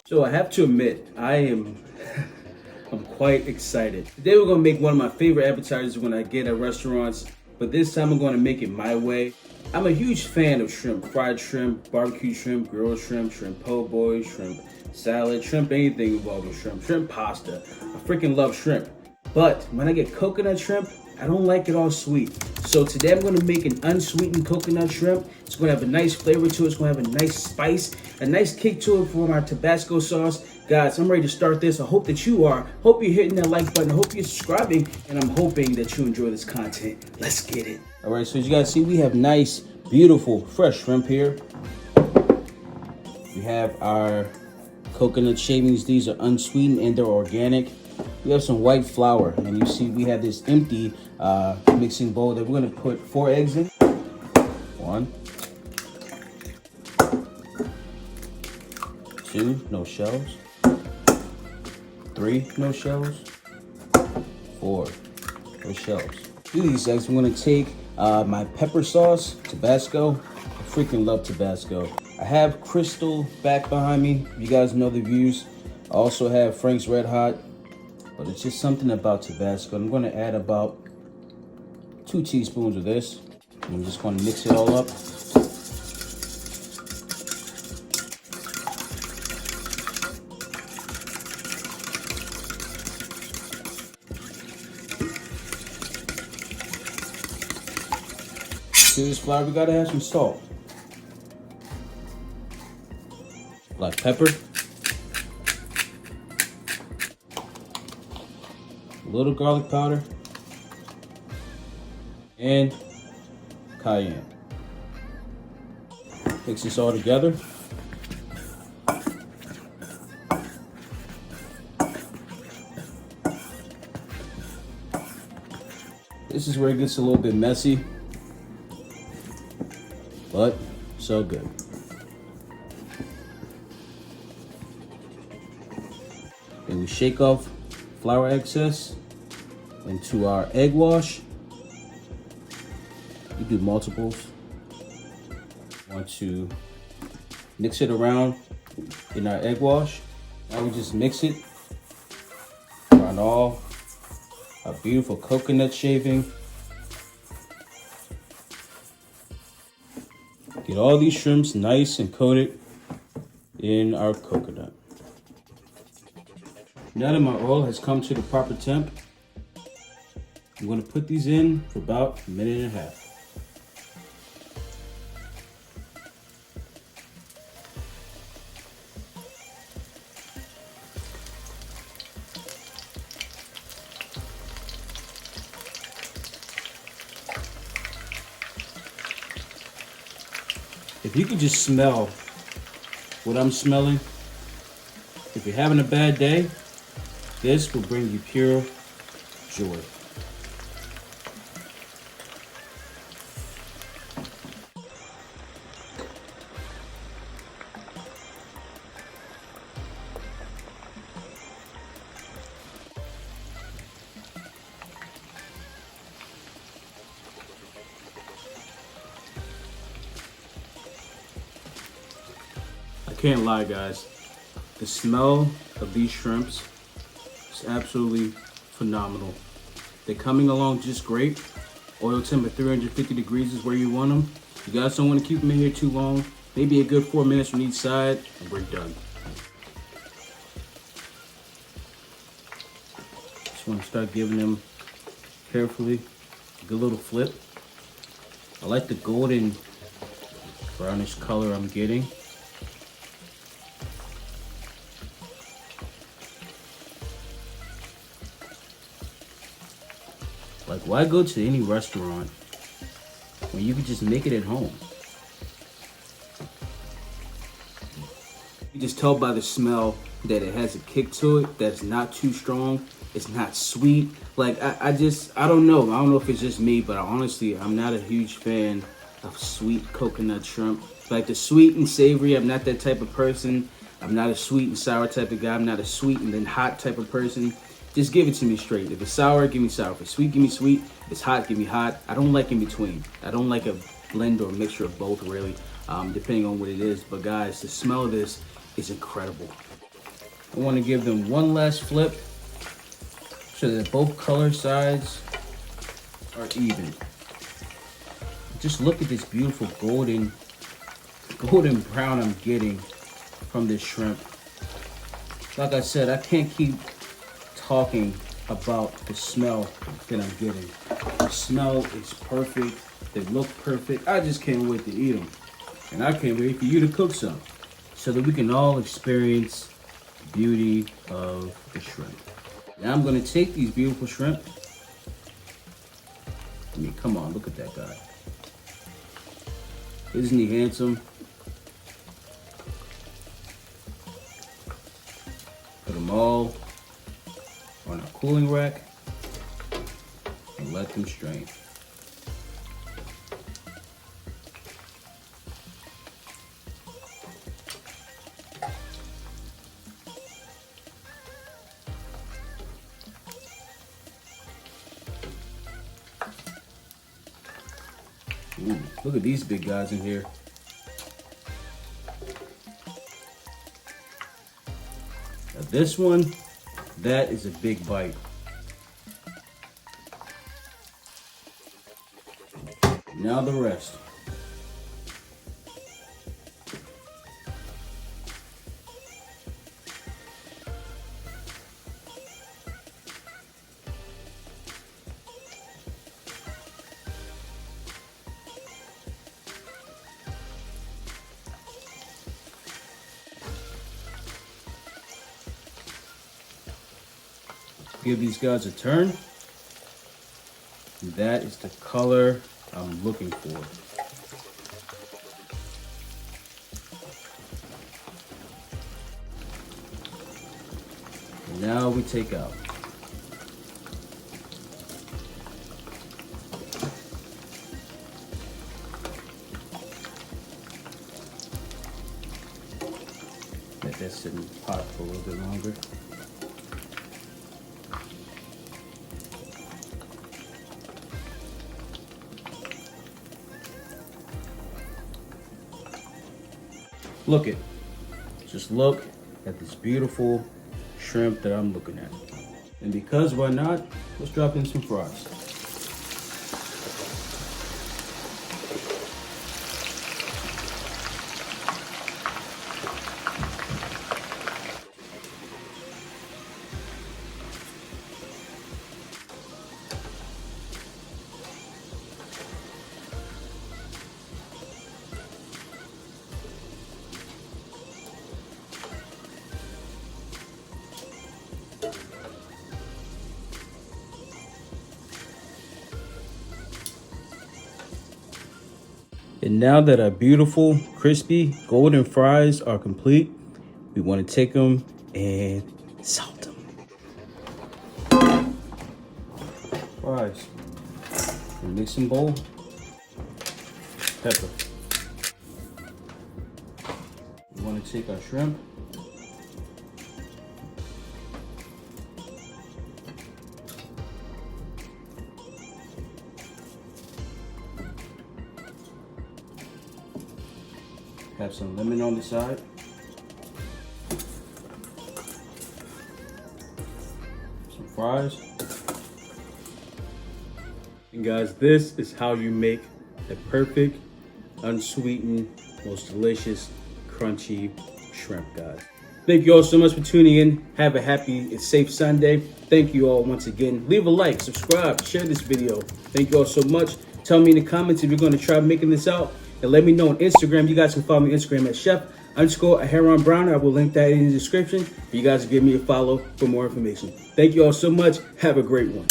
So I have to admit, I'm quite excited. Today we're gonna make one of my favorite appetizers when I get at restaurants, but this time I'm gonna make it my way. I'm a huge fan of shrimp, fried shrimp, barbecue shrimp, grilled shrimp, shrimp po' boy, shrimp salad, shrimp anything involving shrimp, shrimp pasta. I freaking love shrimp. But when I get coconut shrimp, I don't like it all sweet. So today I'm gonna make an unsweetened coconut shrimp. It's gonna have a nice flavor to it. It's gonna have a nice spice, a nice kick to it for my Tabasco sauce. Guys, I'm ready to start this. I hope that you are. Hope you're hitting that like button. I hope you're subscribing. And I'm hoping that you enjoy this content. Let's get it. All right, so as you guys see, we have nice, beautiful, fresh shrimp here. We have our coconut shavings. These are unsweetened and they're organic. We have some white flour, and you see we have this empty mixing bowl that we're gonna put 4 eggs in. 1, 2, no shells. 3, no shells. 4, no shells. To these eggs, I'm gonna take my pepper sauce, Tabasco. I freaking love Tabasco. I have Crystal back behind me. You guys know the views. I also have Frank's Red Hot, but it's just something about Tabasco. I'm gonna add about 2 teaspoons of this. I'm just gonna mix it all up. To this flour, we gotta have some salt, black pepper, a little garlic powder, and cayenne. Mix this all together. This is where it gets a little bit messy, but so good. Then we shake off flour excess into our egg wash. You do multiples. Want to mix it around in our egg wash. Now we just mix it around all our beautiful coconut shaving. Get all these shrimps nice and coated in our coconut. Now that my oil has come to the proper temp, I'm going to put these in for about 1.5 minutes. If you could just smell what I'm smelling, if you're having a bad day, this will bring you pure joy. I can't lie, guys. The smell of these shrimps is absolutely phenomenal. They're coming along just great. Oil temp at 350 degrees is where you want them. You guys don't want to keep them in here too long. Maybe a good 4 minutes from each side, and we're done. Just want to start giving them carefully a good little flip. I like the golden brownish color I'm getting. Like, why go to any restaurant when you can just make it at home? You just tell by the smell that it has a kick to it that's not too strong. It's not sweet. Like, I don't know. I don't know if it's just me, but I'm not a huge fan of sweet coconut shrimp. Like the sweet and savory, I'm not that type of person. I'm not a sweet and sour type of guy. I'm not a sweet and then hot type of person. Just give it to me straight. If it's sour, give me sour. If it's sweet, give me sweet. If it's hot, give me hot. I don't like in between. I don't like a blend or a mixture of both, really, depending on what it is. But guys, the smell of this is incredible. I want to give them one last flip so that both color sides are even. Just look at this beautiful golden brown I'm getting from this shrimp. Like I said, I can't keep talking about the smell that I'm getting. The smell is perfect. They look perfect. I just can't wait to eat them. And I can't wait for you to cook some so that we can all experience the beauty of the shrimp. Now I'm gonna take these beautiful shrimp. I mean, come on, look at that guy. Isn't he handsome? Put them all on a cooling rack and let them strain. Ooh, look at these big guys in here. Now this one, that is a big bite. Now the rest. Give these guys a turn. That is the color I'm looking for. Now we take out. Let that sit in the pot for a little bit longer. Just look at this beautiful shrimp that I'm looking at. And because why not, let's drop in some fries. And now that our beautiful, crispy, golden fries are complete, we want to take them and salt them. Fries. Mixing bowl. Pepper. We want to take our shrimp. Have some lemon on the side. Some fries. And guys, this is how you make the perfect, unsweetened, most delicious, crunchy shrimp, guys. Thank you all so much for tuning in. Have a happy and safe Sunday. Thank you all once again. Leave a like, subscribe, share this video. Thank you all so much. Tell me in the comments if you're going to try making this out. And let me know on Instagram. You guys can follow me on Instagram at chef_Aharon Brown. I will link that in the description. You guys can give me a follow for more information. Thank you all so much. Have a great one.